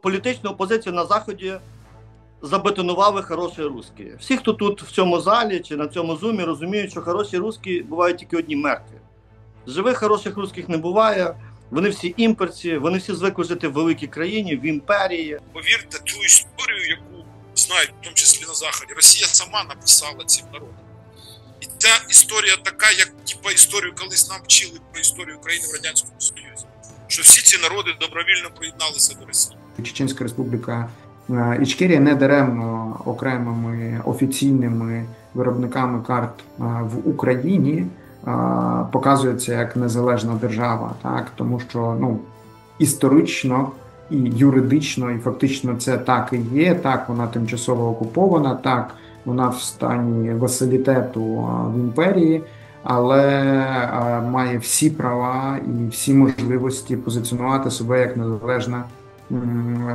Політичну опозицію на Заході забетонували хороші русські. Всі, хто тут в цьому залі чи на цьому зумі, розуміють, що хороші русські бувають тільки одні мертві. Живих хороших русських не буває, вони всі імперці, вони всі звикли жити в великій країні, в імперії. Повірте, ту історію, яку знають, в тому числі на Заході, Росія сама написала цим народам. І ця історія така, як історію колись нам вчили про історію України в Радянському Союзі. Що всі ці народи добровільно приєдналися до Росії. Чеченська Республіка Ічкерія не даремно окремими офіційними виробниками карт в Україні показується як незалежна держава, так? Тому що історично і юридично, і фактично це так і є, так вона тимчасово окупована, так вона в стані васалітету в імперії, але має всі права і всі можливості позиціонувати себе як незалежна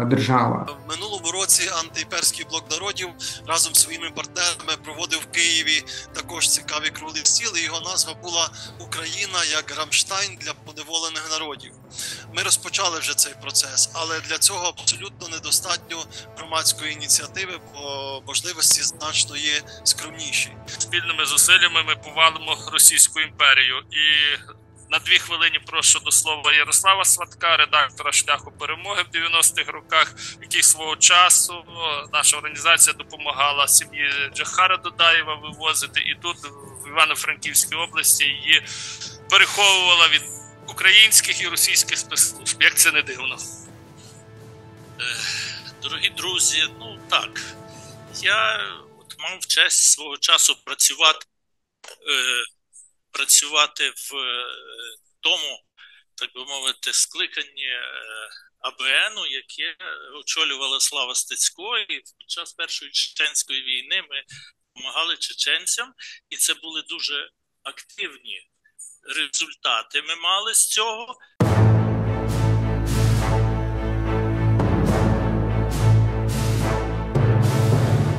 держава. В минулому році антиімперський блок народів разом з своїми партнерами проводив в Києві також цікаві круглі стіл, і його назва була «Україна як Рамштайн для поневолених народів». Ми розпочали вже цей процес, але для цього абсолютно недостатньо громадської ініціативи, бо можливості значно є скромніші. Спільними зусиллями ми повалимо Російську імперію. І на 2 хвилини прошу до слова Ярослава Сватка, редактора «Шляху перемоги» в 90-х роках, який свого часу наша організація допомагала сім'ї Джохара Дудаєва вивозити, і тут в Івано-Франківській області її переховувала від українських і російських спецслужб. Як це не дивно? Дорогі друзі, я мав честь свого часу працювати в тому, так би мовити, скликанні АБНу, яке очолювала Слава Стецько, і під час Першої чеченської війни ми допомагали чеченцям, і це були дуже активні результати ми мали з цього.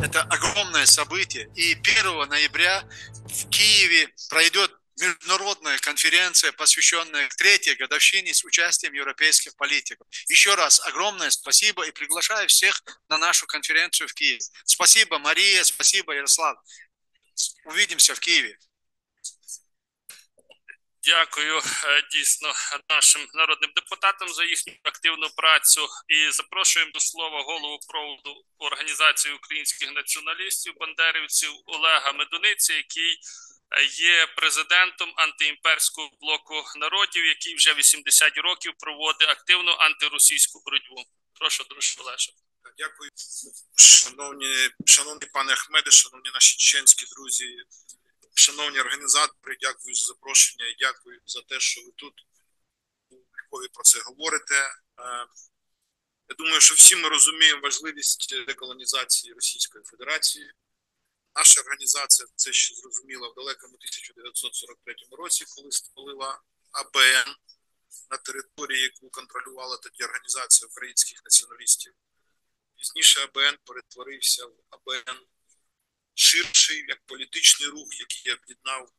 Это огромное событие, и 1 ноября в Киеве пройдет международная конференция, посвященная 3-й годовщине с участием европейских политиков. Еще раз огромное спасибо и приглашаю всех на нашу конференцию в Киеве. Спасибо, Мария, спасибо, Ярослав. Увидимся в Киеве. Дякую дійсно нашим народним депутатам за їхню активну працю. І запрошуємо до слова голову проводу Організації українських націоналістів, бандерівців Олега Медуниці, який є президентом антиімперського блоку народів, який вже 80 років проводить активну антиросійську боротьбу. Прошу, друже Олеже. Дякую, шановні пане Ахмеде, шановні наші чеченські друзі, шановні організатори, дякую за запрошення і дякую за те, що ви тут у Львові про це говорите. Я думаю, що всі ми розуміємо важливість деколонізації Російської Федерації. Наша організація це ще зрозуміла в далекому 1943 році, коли створила АБН на території, яку контролювала тоді Організація українських націоналістів. Пізніше АБН перетворився в АБН ширший, як політичний рух, який об'єднав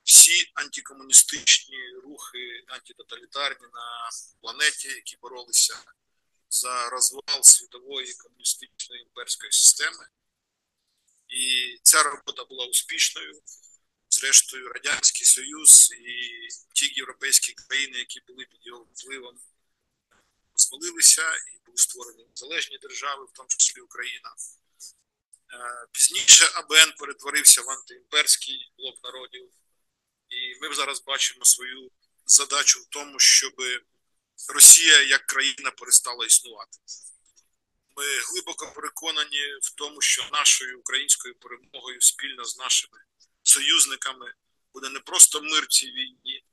всі антикомуністичні рухи, антитоталітарні на планеті, які боролися за розвал світової комуністичної імперської системи. І ця робота була успішною. Зрештою, Радянський Союз і ті європейські країни, які були під його впливом, розвалилися і були створені незалежні держави, в тому числі Україна. Пізніше АБН перетворився в антиімперський блок народів. І ми зараз бачимо свою задачу в тому, щоб Росія як країна перестала існувати. Ми глибоко переконані в тому, що нашою українською перемогою спільно з нашими союзниками буде не просто мир в цій війні,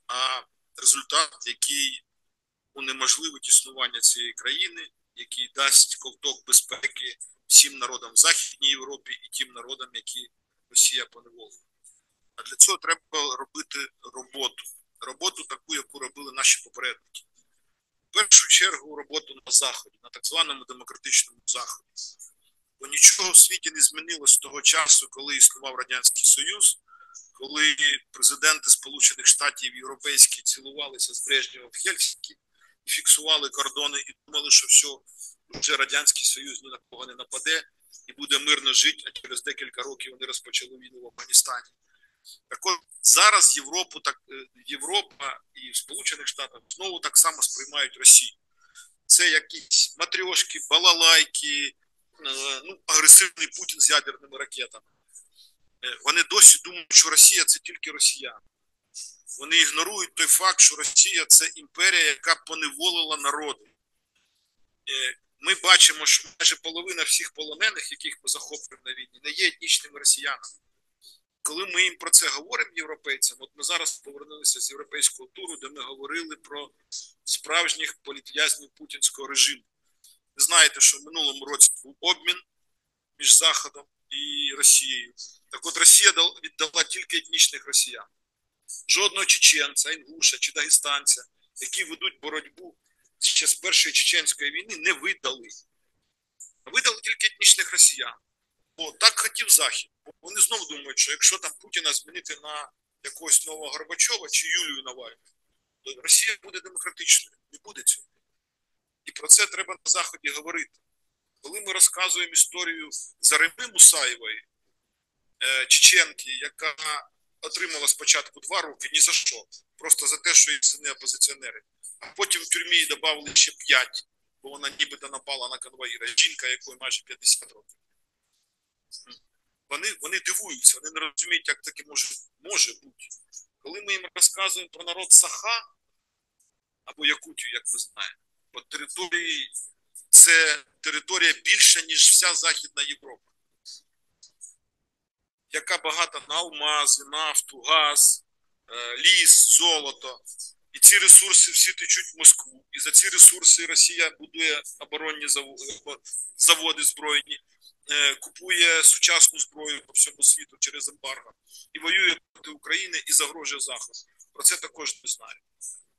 а результат, який унеможливить існування цієї країни, який дасть ковток безпеки всім народам в Західній Європі і тим народам, які Росія поневолила. А для цього треба робити роботу. Роботу таку, яку робили наші попередники. В першу чергу роботу на Заході, на так званому демократичному Заході. Бо нічого в світі не змінилось з того часу, коли існував Радянський Союз, коли президенти Сполучених Штатів європейські цілувалися з Брежнєвим в Хельсінкі, фіксували кордони і думали, що все, вже Радянський Союз ні на кого не нападе і буде мирно жити, а через декілька років вони розпочали війну в Афганістані. Так от зараз Європа і в Сполучених Штатах знову так само сприймають Росію. Це якісь матрьошки, балалайки, агресивний Путін з ядерними ракетами. Вони досі думають, що Росія – це тільки росіяни. Вони ігнорують той факт, що Росія – це імперія, яка поневолила народи. Ми бачимо, що майже половина всіх полонених, яких ми захоплюємо на війні, не є етнічними росіянами. Коли ми їм про це говоримо, європейцям, от ми зараз повернулися з європейського туру, де ми говорили про справжніх політв'язнів путінського режиму. Ви знаєте, що в минулому році був обмін між Заходом і Росією. Так от Росія віддала тільки етнічних росіян. Жодного чеченця, інгуша чи дагестанця, які ведуть боротьбу ще з першої чеченської війни, не видали. Видали тільки етнічних росіян. Бо так хотів Захід. Бо вони знову думають, що якщо там Путіна змінити на якогось нового Горбачова чи Юлію Навальну, то Росія буде демократичною. Не буде цього. І про це треба на Заході говорити. Коли ми розказуємо історію Зареми Мусаєвої, чеченки, яка отримала спочатку 2 роки, ні за що, просто за те, що її сини опозиціонери, а потім в тюрмі їй додали ще 5, бо вона нібито напала на конвоїра, жінка, якої майже 50 років. Вони дивуються, вони не розуміють, як таке може бути. Коли ми їм розказуємо про народ Саха, або Якутію, як ми знаємо, по території, це територія більша, ніж вся Західна Європа, яка багата на алмази, нафту, газ, ліс, золото. І ці ресурси всі течуть в Москву. І за ці ресурси Росія будує оборонні заводи збройні, купує сучасну зброю по всьому світу через ембарго. І воює проти України і загрожує Заходу. Про це також не знаю.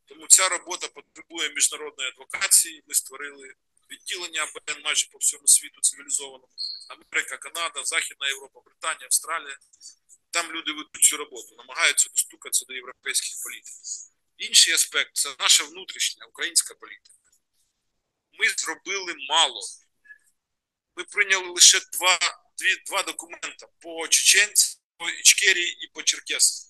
Тому ця робота потребує міжнародної адвокації. Ми створили відділення АБН майже по всьому світу цивілізованому. Америка, Канада, Західна Європа, Британія, Австралія. Там люди ведуть цю роботу, намагаються достукатися до європейських політик. Інший аспект – це наша внутрішня українська політика. Ми зробили мало. Ми прийняли лише два документи по чеченцям, по Ічкерії і по черкесам.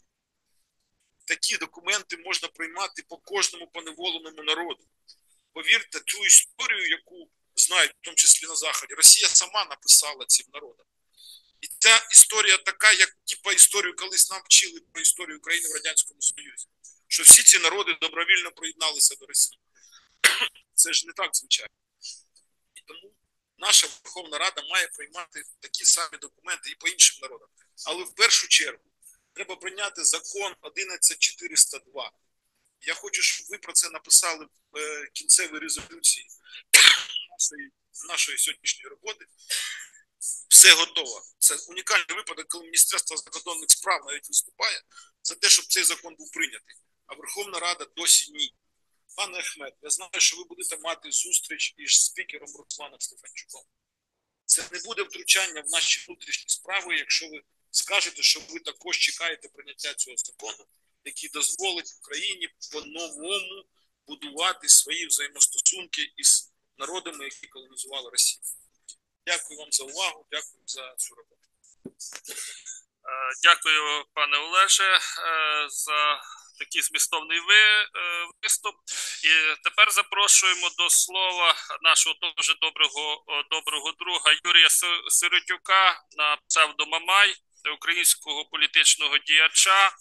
Такі документи можна приймати по кожному поневоленому народу. Повірте, цю історію, яку знають, в тому числі на Заході, Росія сама написала цим народам. І ця історія така, як історію колись нам вчили про історію України в Радянському Союзі. Що всі ці народи добровільно приєдналися до Росії. Це ж не так звичайно. І тому наша Верховна Рада має приймати такі самі документи і по іншим народам. Але в першу чергу треба прийняти закон 11402. Я хочу, щоб ви про це написали в кінцевій резолюції нашої сьогоднішньої роботи. Все готово. Це унікальний випадок, коли Міністерство закордонних справ навіть виступає за те, щоб цей закон був прийнятий. А Верховна Рада досі ні. Пане Ахмед, я знаю, що ви будете мати зустріч із спікером Русланом Стефанчуком. Це не буде втручання в наші внутрішні справи, якщо ви скажете, що ви також чекаєте прийняття цього закону, який дозволить Україні по-новому будувати свої взаємостосунки із народами, які колонізували Росію. Дякую вам за увагу, дякую за цю роботу. Дякую, пане Олеже, за такий змістовний виступ. І тепер запрошуємо до слова нашого дуже доброго друга Юрія Сиротюка на псевдо Мамай, українського політичного діяча,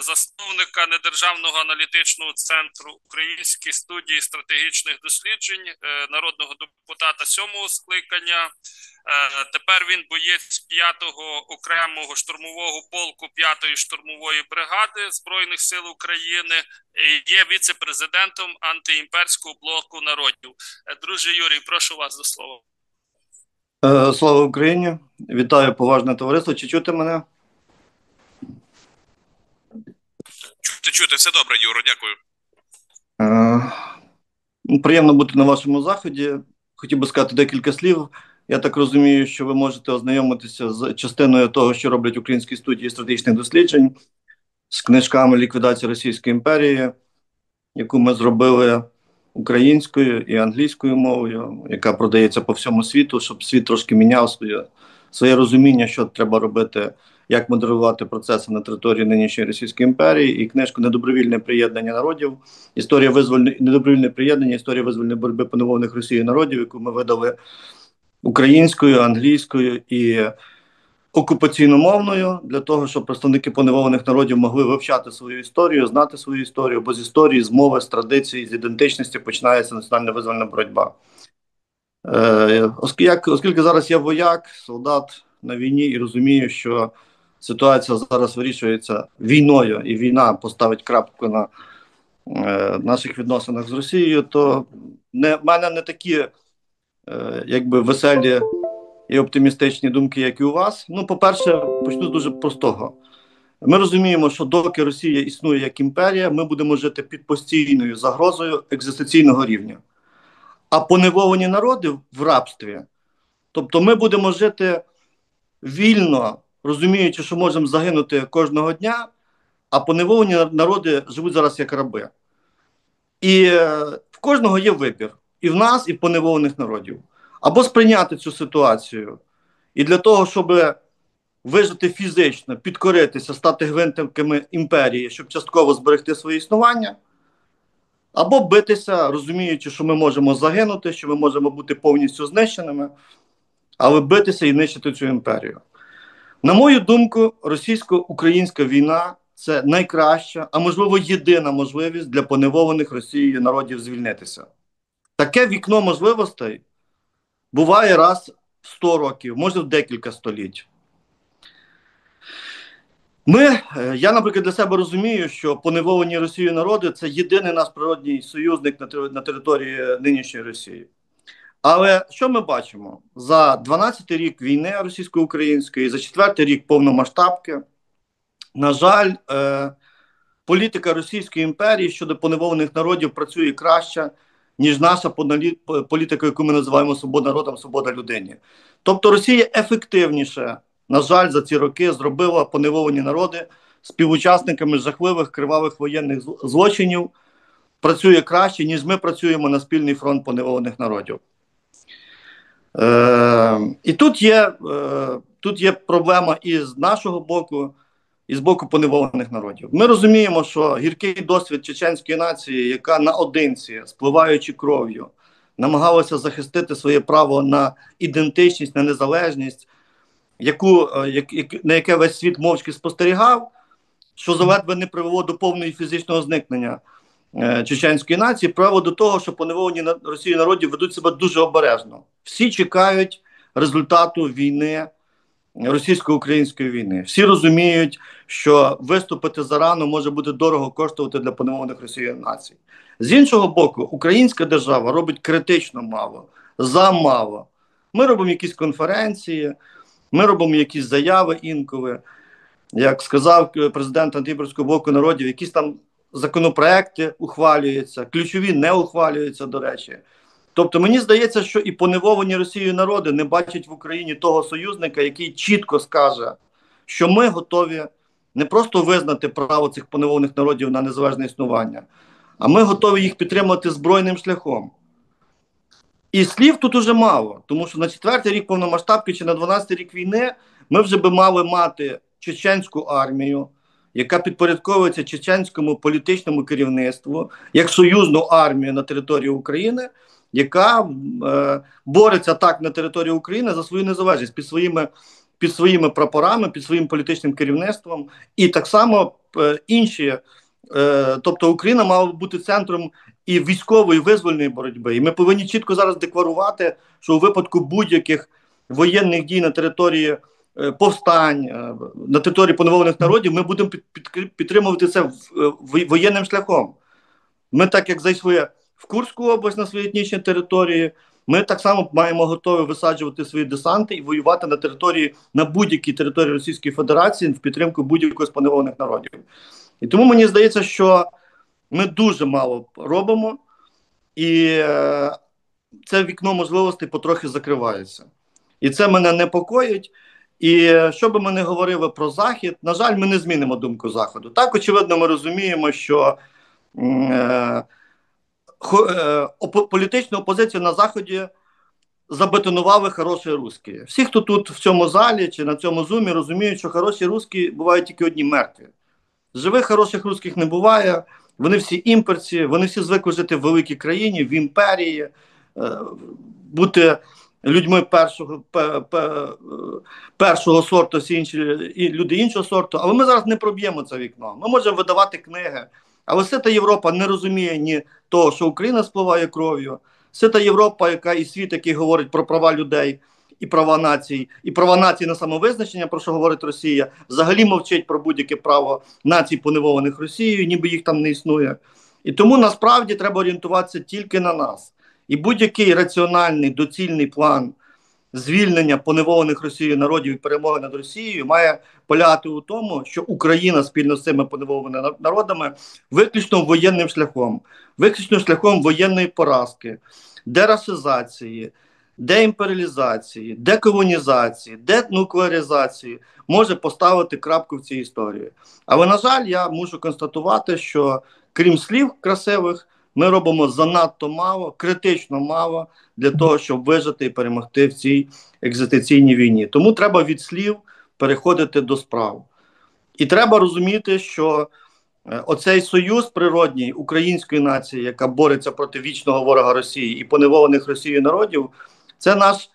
засновника недержавного аналітичного центру Української студії стратегічних досліджень, народного депутата 7-го скликання. Тепер він боєць 5-го окремого штурмового полку 5-ї штурмової бригади Збройних сил України і є віце-президентом антиімперського блоку народів. Друже Юрій, прошу вас до слова. Слава Україні! Вітаю поважне товариство. Чи чути мене? Чути, все добре, Юро, дякую. Приємно бути на вашому заході. Хотів би сказати декілька слів. Я так розумію, що ви можете ознайомитися з частиною того, що роблять українські студії стратегічних досліджень, з книжками «Ліквідація Російської імперії», яку ми зробили українською і англійською мовою, яка продається по всьому світу, щоб світ трошки міняв своє розуміння, що треба робити, як модерувати процеси на території нинішньої Російської імперії, і книжку «Недобровільне приєднання народів. Недобровільне приєднання. Історія визвольної боротьби поневолених Росією народів», яку ми видали українською, англійською і окупаційномовною, для того, щоб представники поневолених народів могли вивчати свою історію, знати свою історію, бо з історії, з мови, з традицій, з ідентичності починається національна визвольна боротьба. Оскільки зараз я вояк, солдат на війні і розумію, що ситуація зараз вирішується війною, і війна поставить крапку на наших відносинах з Росією, то в мене не такі веселі і оптимістичні думки, як і у вас. Ну, по-перше, почну з дуже простого. Ми розуміємо, що доки Росія існує як імперія, ми будемо жити під постійною загрозою екзистенційного рівня. А поневолені народи в рабстві, тобто ми будемо жити вільно, розуміючи, що можемо загинути кожного дня, а поневолені народи живуть зараз як раби. І в кожного є вибір. І в нас, і в поневолених народів. Або сприйняти цю ситуацію. І для того, щоб вижити фізично, підкоритися, стати гвинтиками імперії, щоб частково зберегти своє існування, або битися, розуміючи, що ми можемо загинути, що ми можемо бути повністю знищеними, але битися і нищити цю імперію. На мою думку, російсько-українська війна – це найкраща, а можливо єдина можливість для поневолених Росією народів звільнитися. Таке вікно можливостей буває раз в 100 років, може в декілька століть. Я, наприклад, для себе розумію, що поневолені Росією народи – це єдиний наш природній союзник на території нинішньої Росії. Але що ми бачимо? За 12-й рік війни російсько-української, за 4-й рік повномасштабки, на жаль, політика Російської імперії щодо поневолених народів працює краще, ніж наша політика, яку ми називаємо «свобода народам, свобода людині». Тобто Росія ефективніше, на жаль, за ці роки зробила поневолені народи співучасниками жахливих кривавих воєнних злочинів, працює краще, ніж ми працюємо на спільний фронт поневолених народів. І тут є проблема і з нашого боку, і з боку поневолених народів. Ми розуміємо, що гіркий досвід чеченської нації, яка наодинці, спливаючи кров'ю, намагалася захистити своє право на ідентичність, на незалежність, на яке весь світ мовчки спостерігав, що заледве не привело до повного фізичного зникнення чеченської нації, привело до того, що поневолені Росією народів ведуть себе дуже обережно. Всі чекають результату війни, російсько-української війни. Всі розуміють, що виступити зарано може бути дорого коштувати для поневолених Росією націй. З іншого боку, українська держава робить критично мало, замало. Ми робимо якісь конференції, ми робимо якісь заяви інколи. Як сказав президент Антиімперського блоку народів, якісь там законопроекти ухвалюються, ключові не ухвалюються, до речі. Тобто мені здається, що і поневолені Росією народи не бачать в Україні того союзника, який чітко скаже, що ми готові не просто визнати право цих поневолених народів на незалежне існування, а ми готові їх підтримати збройним шляхом. І слів тут уже мало, тому що на 4-й рік повномасштабки чи на 12-й рік війни ми вже би мали мати чеченську армію, яка підпорядковується чеченському політичному керівництву, як союзну армію на території України, яка бореться так на території України за свою незалежність під своїми прапорами, під своїм політичним керівництвом. І так само інші, тобто Україна мала бути центром і військової, і визвольної боротьби. І ми повинні чітко зараз декларувати, що у випадку будь-яких воєнних дій на території повстань, на території поневолених народів, ми будемо підтримувати це воєнним шляхом. Ми так, як зайшли в Курську область на своїй етнічній території, ми так само маємо готові висаджувати свої десанти і воювати на будь-якій території Російської Федерації в підтримку будь-якого з поневолених народів. І тому мені здається, що ми дуже мало робимо, і це вікно можливостей потрохи закривається. І це мене непокоїть. І що би ми не говорили про Захід, на жаль, ми не змінимо думку Заходу. Так, очевидно, ми розуміємо, що політичну опозицію на Заході забетонували хороші русські. Всі, хто тут в цьому залі чи на цьому зумі, розуміють, що хороші русські бувають тільки одні мертві. Живих хороших русських не буває, вони всі імперці, вони всі звикли жити в великій країні, в імперії, бути людьми першого сорту, всі інші і люди іншого сорту. Але ми зараз не проб'ємо це вікно. Ми можемо видавати книги, але сита Європа не розуміє ні того, що Україна спливає кров'ю. Сита Європа, яка і світ, який говорить про права людей і права націй на самовизначення, про що говорить Росія, взагалі мовчить про будь-яке право націй, поневолених Росією, ніби їх там не існує. І тому насправді треба орієнтуватися тільки на нас. І будь-який раціональний, доцільний план звільнення поневолених Росією народів і перемоги над Росією має полягати у тому, що Україна спільно з цими поневоленими народами виключно виключно шляхом воєнної поразки, дерасизації, деімперіалізації, деколонізації, денуклеаризації може поставити крапку в цій історії. Але, на жаль, я мушу констатувати, що крім слів красивих, ми робимо занадто мало, критично мало для того, щоб вижити і перемогти в цій екзистенційній війні. Тому треба від слів переходити до справ. І треба розуміти, що оцей союз природній української нації, яка бореться проти вічного ворога Росії і поневолених Росією народів, це наш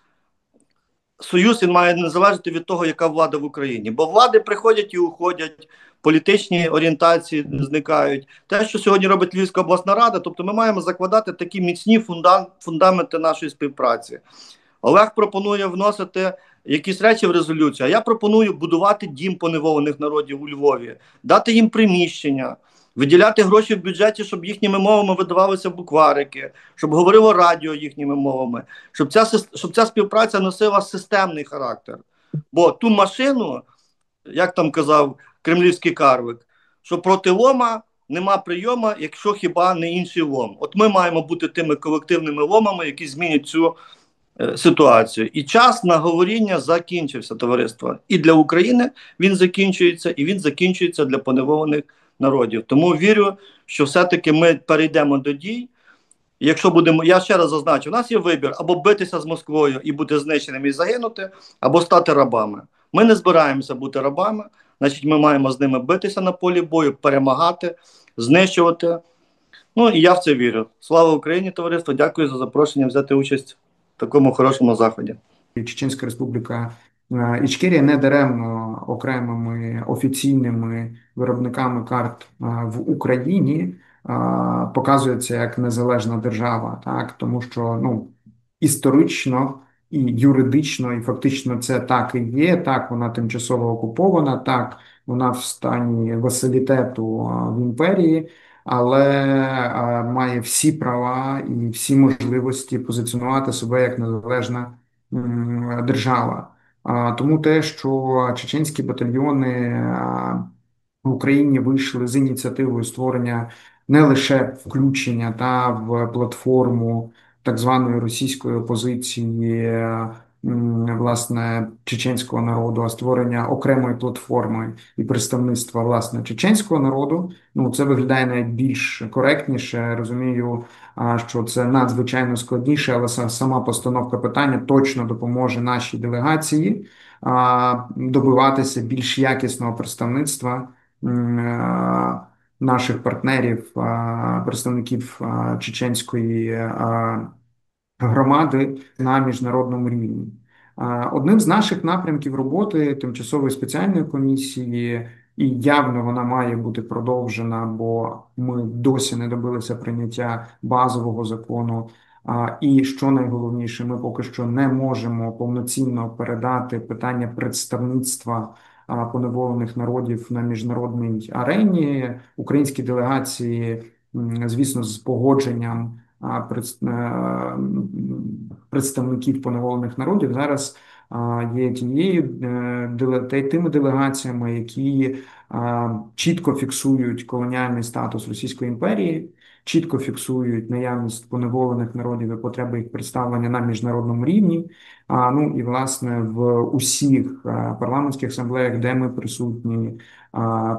союз, він має не залежати від того, яка влада в Україні. Бо влади приходять і уходять, політичні орієнтації зникають. Те, що сьогодні робить Львівська обласна рада, тобто ми маємо закладати такі міцні фундаменти нашої співпраці. Олег пропонує вносити якісь речі в резолюцію, а я пропоную будувати дім поневолених народів у Львові, дати їм приміщення, виділяти гроші в бюджеті, щоб їхніми мовами видавалися букварики, щоб говорило радіо їхніми мовами, щоб ця співпраця носила системний характер. Бо ту машину, як там казав кремлівський Карвик, що проти лома нема прийому, якщо хіба не інший лом. От ми маємо бути тими колективними ломами, які змінять цю ситуацію. І час на говоріння закінчився, товариство. І для України він закінчується, і він закінчується для поневолених народів. Тому вірю, що все-таки ми перейдемо до дій. Якщо будемо, я ще раз зазначу, у нас є вибір або битися з Москвою і бути знищеними і загинути, або стати рабами. Ми не збираємося бути рабами, значить ми маємо з ними битися на полі бою, перемагати, знищувати. Ну і я в це вірю. Слава Україні, товариство, дякую за запрошення взяти участь в такому хорошому заході. Чеченська Республіка Ічкерія недаремно окремими офіційними виробниками карт в Україні показується як незалежна держава, так, тому що історично і юридично, і фактично це так і є. Так, вона тимчасово окупована, так, вона в стані васалітету в імперії, але має всі права і всі можливості позиціонувати себе як незалежна держава. Тому те, що чеченські батальйони в Україні вийшли з ініціативою створення не лише включення в платформу так званої російської опозиції, власне, чеченського народу, а створення окремої платформи і представництва, власне, чеченського народу, це виглядає навіть більш коректніше. Розумію, що це надзвичайно складніше, але сама постановка питання точно допоможе нашій делегації добиватися більш якісного представництва наших партнерів, представників чеченської громади на міжнародному рівні. Одним з наших напрямків роботи тимчасової спеціальної комісії, і явно вона має бути продовжена, бо ми досі не добилися прийняття базового закону. І що найголовніше, ми поки що не можемо повноцінно передати питання представництва поневолених народів на міжнародній арені. Українські делегації, звісно, з погодженням представників поневолених народів зараз є тими делегаціями, які чітко фіксують колоніальний статус Російської імперії, чітко фіксують наявність поневолених народів і потреби їх представлення на міжнародному рівні. І, власне, в усіх парламентських асамблеях, де ми присутні,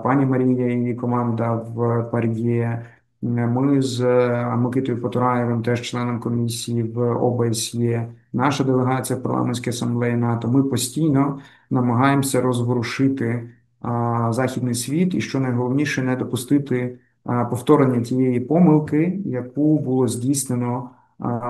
пані Марія і її команда в ПАРЄ, Ми з Микитою Потураєвим, теж членом комісії в ОБСЄ, наша делегація в парламентській асамблеї НАТО, ми постійно намагаємося розворушити західний світ і, що найголовніше, не допустити повторення тієї помилки, яку було здійснено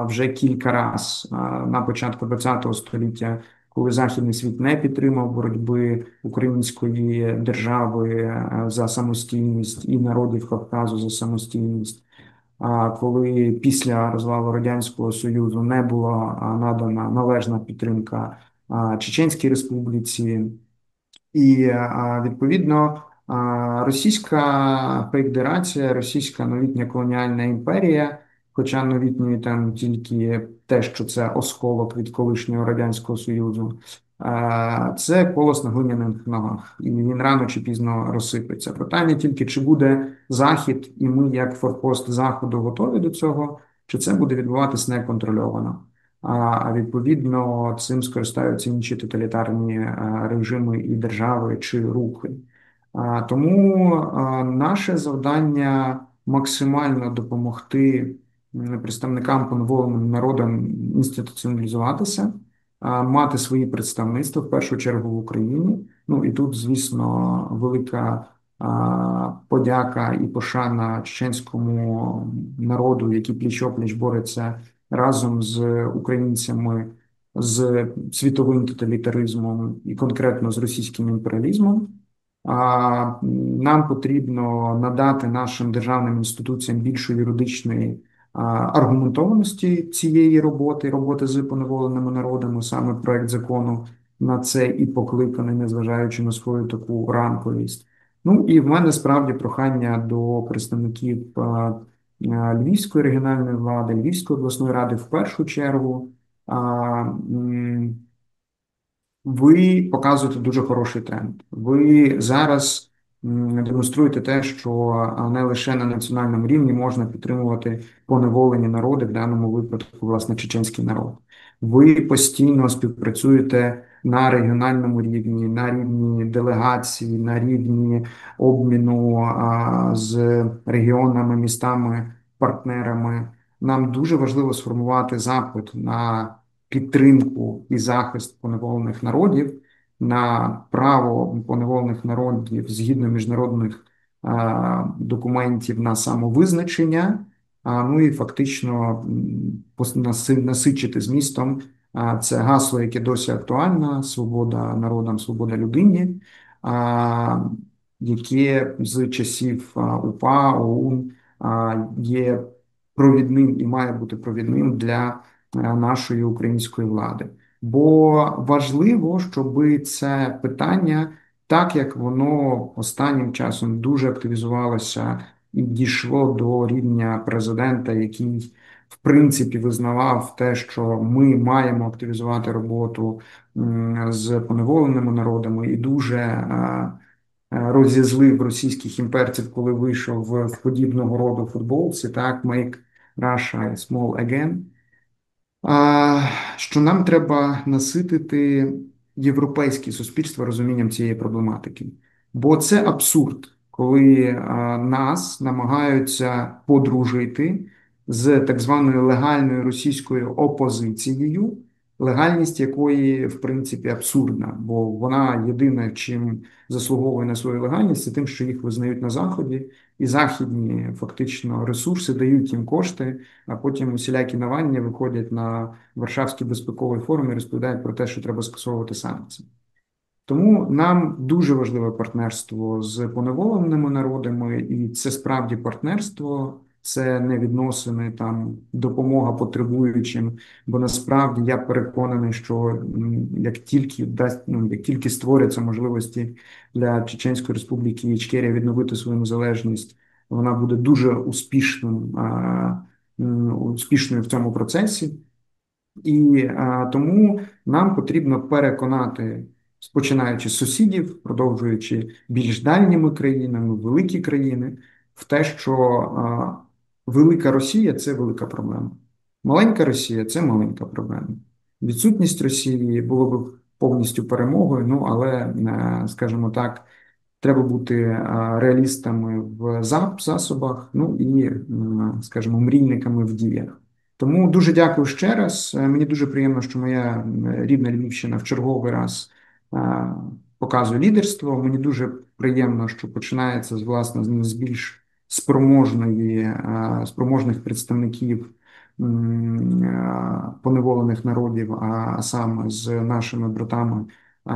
вже кілька разів на початку ХХ століття, коли західний світ не підтримав боротьби української держави за самостійність і народів Кавказу за самостійність. Коли після розвалу Радянського Союзу не була надана належна підтримка Чеченській Республіці, і відповідно Російська Федерація, Російська новітня колоніальна імперія, хоча новітньої там тільки те, що це осколок від колишнього Радянського Союзу, це колос на глиняних ногах, і він рано чи пізно розсипеться. Питання тільки, чи буде Захід, і ми, як форпост Заходу, готові до цього, чи це буде відбуватись неконтрольовано. А відповідно цим скористаються інші тоталітарні режими і держави чи рухи. Тому наше завдання максимально допомогти представникам поневоленим народам інституціоналізуватися, мати свої представництва, в першу чергу в Україні. Ну і тут, звісно, велика подяка і пошана чеченському народу, який пліч-опліч бореться разом з українцями з світовим тоталітаризмом і конкретно з російським імперіалізмом. Нам потрібно надати нашим державним інституціям більше юридичної аргументованості цієї роботи з поневоленими народами. Саме проект закону на це і покликаний, незважаючи на свою таку рамковість. Ну і в мене справді прохання до представників Львівської регіональної влади, Львівської обласної ради в першу чергу. Ви показуєте дуже хороший тренд. Ви зараз демонструєте те, що не лише на національному рівні можна підтримувати поневолені народи, в даному випадку, власне, чеченський народ. Ви постійно співпрацюєте на регіональному рівні, на рівні делегації, на рівні обміну з регіонами, містами, партнерами. Нам дуже важливо сформувати запит на підтримку і захист поневолених народів, на право поневолених народів згідно міжнародних документів на самовизначення, ну і фактично насичити змістом це гасло, яке досі актуальне: свобода народам, свобода людині, яке з часів УПА, ОУН є провідним і має бути провідним для нашої української влади. Бо важливо, щоб це питання, так як воно останнім часом дуже активізувалося і дійшло до рівня президента, який в принципі визнавав те, що ми маємо активізувати роботу з поневоленими народами, і дуже розізлив російських імперців, коли вийшов в подібного роду футболці, так, «Make Russia small again», що нам треба наситити європейське суспільство розумінням цієї проблематики. Бо це абсурд, коли нас намагаються подружити з так званою легальною російською опозицією, легальність якої, в принципі, абсурдна, бо вона єдине, чим заслуговує на свою легальність, це тим, що їх визнають на Заході, і західні фактично ресурси дають їм кошти, а потім усілякі Навальні виходять на Варшавський безпековий форум і розповідають про те, що треба скасовувати санкції. Тому нам дуже важливе партнерство з поневоленими народами, і це справді партнерство, це не відносини, там, допомога потребуючим, бо насправді я переконаний, що як тільки створяться можливості для Чеченської Республіки Ічкерія відновити свою незалежність, вона буде дуже успішною в цьому процесі. І тому нам потрібно переконати, починаючи з сусідів, продовжуючи більш дальніми країнами, великі країни, в те, що велика Росія – це велика проблема. Маленька Росія – це маленька проблема. Відсутність Росії було б повністю перемогою, ну, але, скажімо так, Треба бути реалістами в засобах, ну і, скажімо, мрійниками в діях. Тому дуже дякую ще раз. Мені дуже приємно, що моя рідна Львівщина в черговий раз показує лідерство. Мені дуже приємно, що починається власне з більш спроможних представників поневолених народів, а саме з нашими братами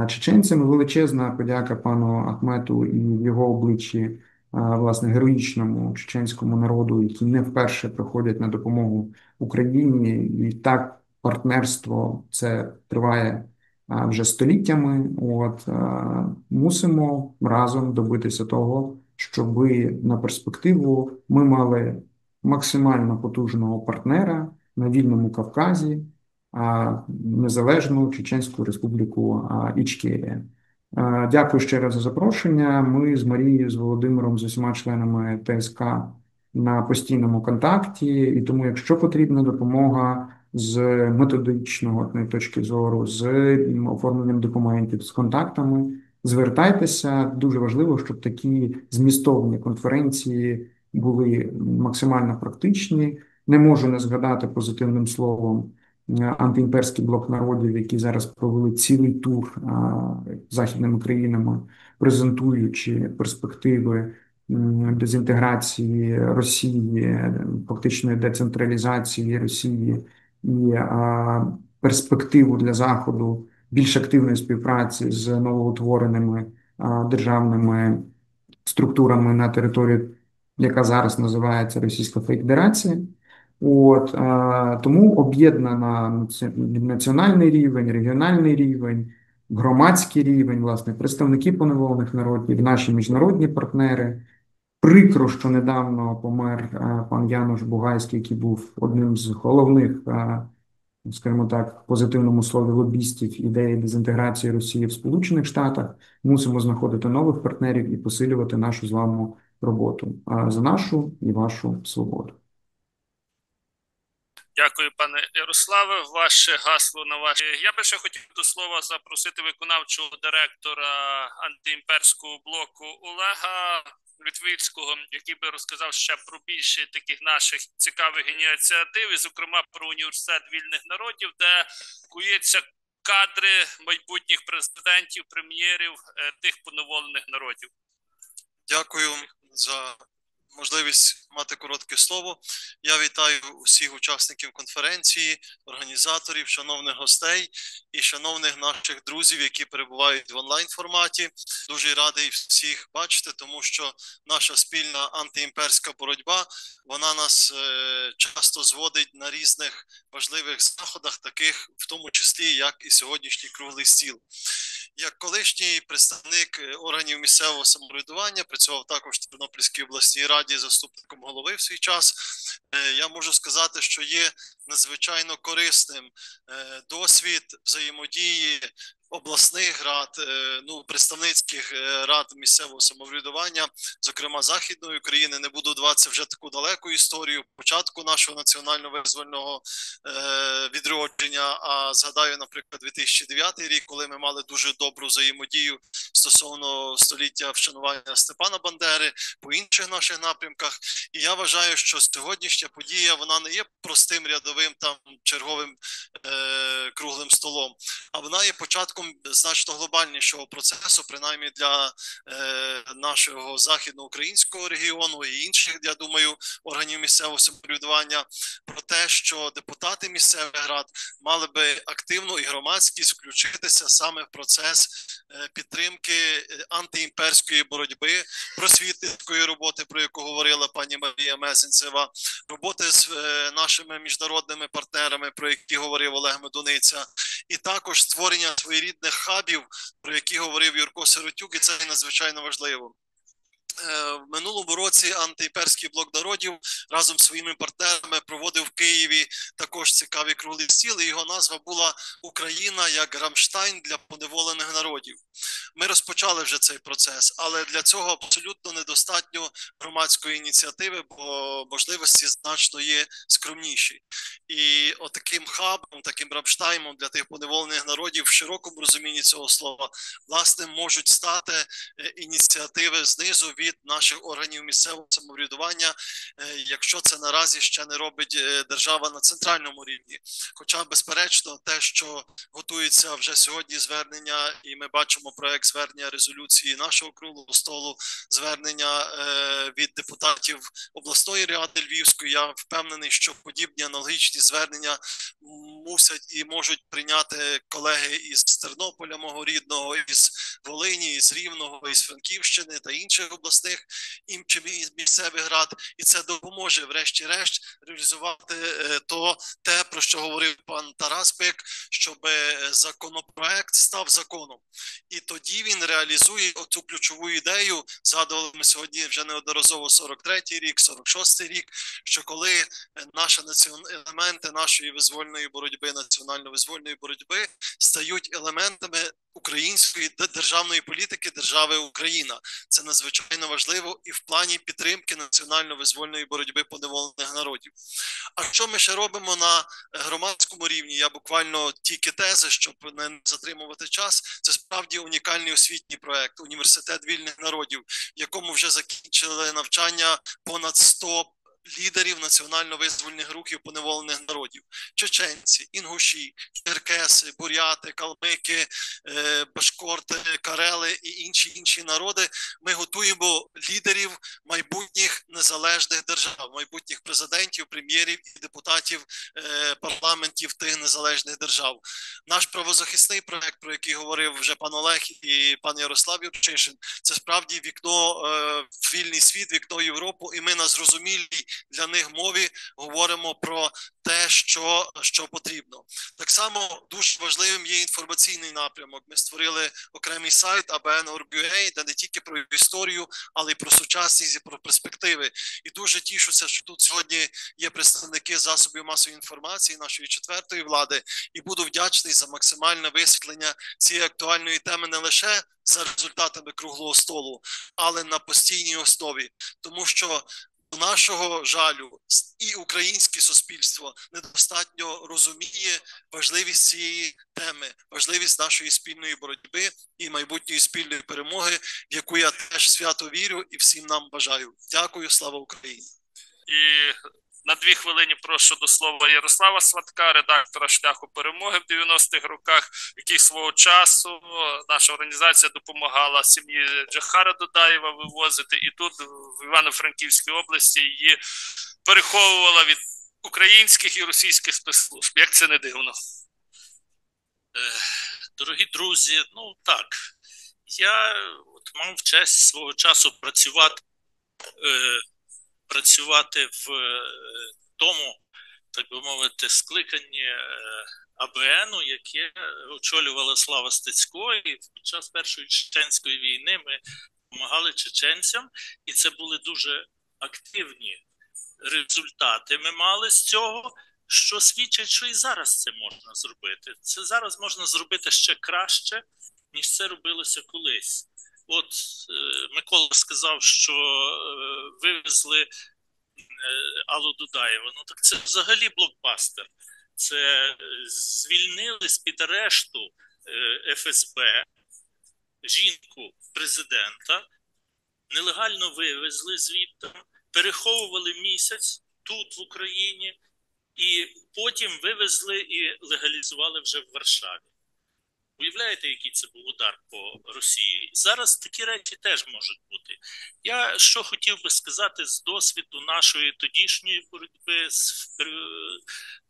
чеченцями. Величезна подяка пану Ахмету і в його обличчі, власне, героїчному чеченському народу, які не вперше приходять на допомогу Україні. І так партнерство це триває вже століттями. Мусимо разом добитися того, щоб на перспективу ми мали максимально потужного партнера на Вільному Кавказі, Незалежну Чеченську Республіку Ічкерія. Дякую ще раз за запрошення. Ми з Марією, з Володимиром, з усіма членами ТСК на постійному контакті, і тому, якщо потрібна допомога з методичного точки зору, з оформленням документів, з контактами, звертайтеся. Дуже важливо, щоб такі змістовні конференції були максимально практичні. Не можу не згадати позитивним словом антиімперський блок народів, які зараз провели цілий тур західними країнами, презентуючи перспективи дезінтеграції Росії, фактичної децентралізації Росії і перспективу для Заходу більш активної співпраці з новоутвореними державними структурами на території, яка зараз називається Російська Федерація. Тому об'єднана національний рівень, регіональний рівень, громадський рівень, власне, представники поневолених народів, наші міжнародні партнери. Прикро, що недавно помер пан Януш Бугайський, який був одним з головних, скажімо так, в позитивному слові лобістів ідеї дезінтеграції Росії в Сполучених Штатах. Мусимо знаходити нових партнерів і посилювати нашу з вами роботу за нашу і вашу свободу. Дякую, пане Ярославе. Ваше гасло на ваше. Я би ще хотів до слова запросити виконавчого директора антиімперського блоку Олега Літвицького, який би розказав ще про більше таких наших цікавих ініціатив, і, зокрема, про університет вільних народів, де куються кадри майбутніх президентів, прем'єрів тих поневолених народів. Дякую за можливість мати коротке слово. Я вітаю усіх учасників конференції, організаторів, шановних гостей і шановних наших друзів, які перебувають в онлайн-форматі. Дуже радий всіх бачити, тому що наша спільна антиімперська боротьба, вона нас часто зводить на різних важливих заходах, таких в тому числі, як і сьогоднішній круглий стіл. Як колишній представник органів місцевого самоврядування, працював також в Тернопільській обласній раді заступником голови в свій час, я можу сказати, що є надзвичайно корисним досвід взаємодії обласних рад, представницьких рад місцевого самоврядування, зокрема Західної України. Не буду вдаватися вже таку далеку історію початку нашого національно-визвольного відродження, а згадаю, наприклад, 2009 рік, коли ми мали дуже добру взаємодію стосовно століття вшанування Степана Бандери, по інших наших напрямках. І я вважаю, що сьогоднішня подія, вона не є простим рядовим там черговим круглим столом, а вона є початком значно глобальнішого процесу, принаймні для нашого західноукраїнського регіону і інших, я думаю, органів місцевого самоврядування, про те, що депутати місцевих рад мали би активно і громадськість включитися саме в процес підтримки антиімперської боротьби, просвітницької роботи, про яку говорила пані Марія Мезенцева, роботи з нашими міжнародними партнерами, про які говорив Олег Медуниця, і також створення своєрідних хабів, про які говорив Юрко Сиротюк, і це надзвичайно важливо. В минулому році антиімперський блок народів разом з своїми партнерами проводив в Києві також цікавий круглий стіл, і його назва була «Україна як Рамштайн для поневолених народів». Ми розпочали вже цей процес, але для цього абсолютно недостатньо громадської ініціативи, бо можливості значно є скромніші. І отаким хабом, таким Рамштайном для тих поневолених народів в широкому розумінні цього слова, власне, можуть стати ініціативи знизу від наших органів місцевого самоврядування, якщо це наразі ще не робить держава на центральному рівні. Хоча, безперечно, те, що готується вже сьогодні звернення, і ми бачимо проект звернення резолюції нашого круглого столу, звернення від депутатів обласної ради Львівської, я впевнений, що подібні аналогічні звернення мусять і можуть прийняти колеги із Тернополя, мого рідного, із Волині, із Рівного, із Франківщини та інших обласних чи місцевих рад, і це допоможе врешті-решт реалізувати те, про що говорив пан Тарас Пик, щоб законопроект став законом. І тоді він реалізує оцю ключову ідею, згадували ми сьогодні вже неодноразово 43-й рік, 46-й рік, що коли наші елементи нашої визвольної боротьби, національно-визвольної боротьби стають елементами української державної політики держави Україна. Це надзвичайно важливо і в плані підтримки національно-визвольної боротьби поневолених народів. А що ми ще робимо на громадському рівні? Я буквально тільки тези, щоб не затримувати час. Це справді унікальний освітній проект «Університет вільних народів», в якому вже закінчили навчання понад 100 лідерів національно-визвольних рухів поневолених народів. Чеченці, інгуші, черкеси, буряти, калмики, башкорти, карели і інші народи. Ми готуємо лідерів майбутніх незалежних держав, майбутніх президентів, прем'єрів і депутатів парламентів тих незалежних держав. Наш правозахисний проект, про який говорив вже пан Олег і пан Ярослав Юрчишин, це справді вікно в вільний світ, вікно в Європу, і ми на зрозумілій для них мові говоримо про те, що потрібно. Так само дуже важливим є інформаційний напрямок. Ми створили окремий сайт abn.org.ua, де не тільки про історію, але й про сучасність і про перспективи. І дуже тішуся, що тут сьогодні є представники засобів масової інформації нашої четвертої влади, і буду вдячний за максимальне висвітлення цієї актуальної теми не лише за результатами круглого столу, але на постійній основі. Тому що до нашого жалю і українське суспільство недостатньо розуміє важливість цієї теми, важливість нашої спільної боротьби і майбутньої спільної перемоги, в яку я теж свято вірю і всім нам бажаю. Дякую, слава Україні! І на 2 хвилини прошу до слова Ярослава Сватка, редактора «Шляху перемоги» в 90-х роках, який свого часу наша організація допомагала сім'ї Джахара Дудаєва вивозити, і тут в Івано-Франківській області її переховувала від українських і російських спецслужб. Як це не дивно? Дорогі друзі, ну так, я мав честь свого часу працювати в тому, так би мовити, скликанні АБНу, яке очолювала Слава Стецько, і під час Першої чеченської війни ми допомагали чеченцям, і це були дуже активні результати ми мали з цього, що свідчить, що і зараз це можна зробити. Це зараз можна зробити ще краще, ніж це робилося колись. От Микола сказав, що вивезли Аллу Дудаєву. Ну так це взагалі блокбастер. Це звільнили з-під арешту ФСБ жінку президента, нелегально вивезли звідти, переховували місяць тут, в Україні, і потім вивезли і легалізували вже в Варшаві. Уявляєте, який це був удар по Росії? Зараз такі речі теж можуть бути. Я що хотів би сказати з досвіду нашої тодішньої боротьби,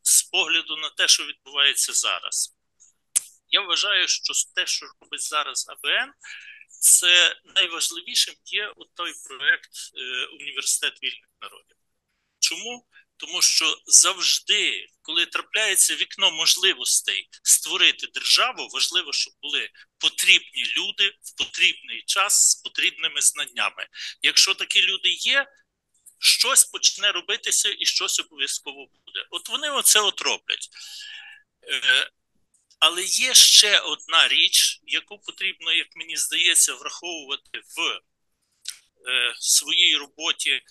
з погляду на те, що відбувається зараз. Я вважаю, що те, що робить зараз АБН, це найважливішим є той проєкт «Університет вільних народів». Чому? Тому що завжди, коли трапляється вікно можливостей створити державу, важливо, щоб були потрібні люди в потрібний час з потрібними знаннями. Якщо такі люди є, щось почне робитися і щось обов'язково буде. От вони оце от роблять. Але є ще одна річ, яку потрібно, як мені здається, враховувати в своїй роботі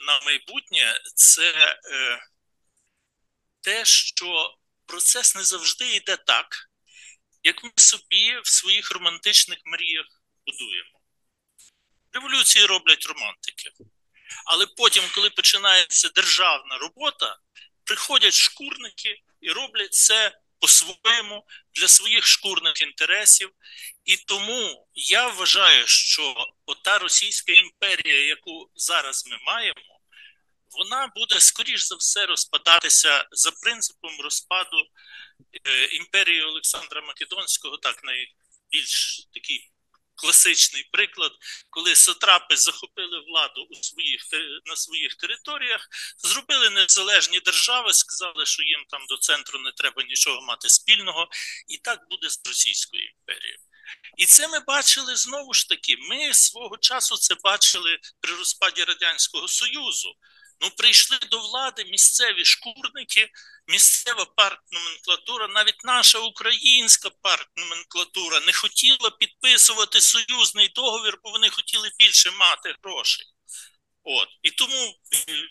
на майбутнє, це те, що процес не завжди йде так, як ми собі в своїх романтичних мріях будуємо. Революції роблять романтики. Але потім, коли починається державна робота, приходять шкурники і роблять це по-своєму, для своїх шкурних інтересів. І тому я вважаю, що ота Російська імперія, яку зараз ми маємо, вона буде, скоріш за все, розпадатися за принципом розпаду імперії Олександра Македонського, так, найбільш такий класичний приклад, коли сатрапи захопили владу на своїх територіях, зробили незалежні держави, сказали, що їм там до центру не треба нічого мати спільного, і так буде з Російською імперією. І це ми бачили знову ж таки, ми свого часу це бачили при розпаді Радянського Союзу. Ну, прийшли до влади місцеві шкурники, місцева партноменклатура, навіть наша українська партноменклатура не хотіла підписувати союзний договір, бо вони хотіли більше мати грошей. От. І тому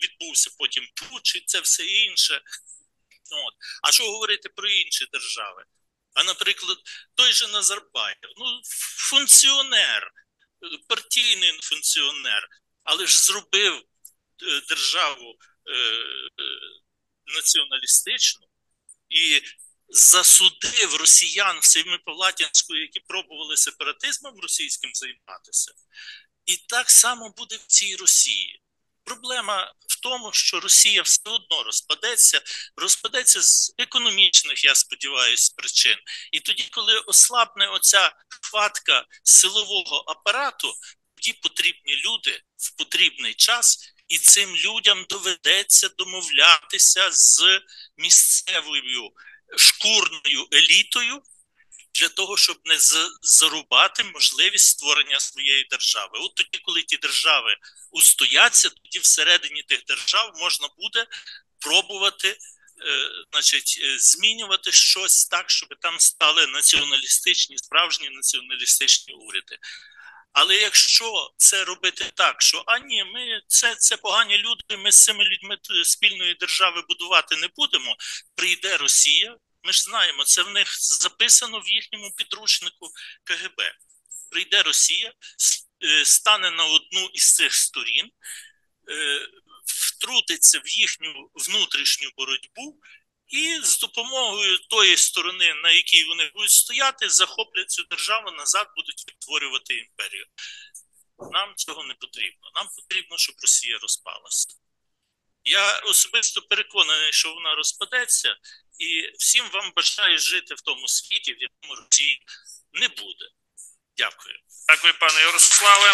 відбувся потім путч і це все інше. От. А що говорити про інші держави? А, наприклад, той же Назарбаєв, ну, функціонер, партійний функціонер, але ж зробив державу націоналістичну і засудив росіян в Семипалатинську, які пробували сепаратизмом російським займатися. І так само буде в цій Росії. Проблема в тому, що Росія все одно розпадеться з економічних, я сподіваюся, причин. І тоді, коли ослабне оця хватка силового апарату, тоді потрібні люди в потрібний час, і цим людям доведеться домовлятися з місцевою шкурною елітою для того, щоб не зарубати можливість створення своєї держави. От тоді, коли ті держави устояться, тоді всередині тих держав можна буде пробувати змінювати щось так, щоб там стали націоналістичні, справжні націоналістичні уряди. Але якщо це робити так, що це погані люди, ми з цими людьми спільної держави будувати не будемо, прийде Росія, ми ж знаємо, це в них записано в їхньому підручнику КГБ. Прийде Росія, стане на одну із цих сторін, втрутиться в їхню внутрішню боротьбу і з допомогою тої сторони, на якій вони будуть стояти, захоплять цю державу, назад будуть відтворювати імперію. Нам цього не потрібно. Нам потрібно, щоб Росія розпалася. Я особисто переконаний, що вона розпадеться, і всім вам бажаю жити в тому світі, в якому Росії не буде. Дякую. Дякую, пане Ярославе.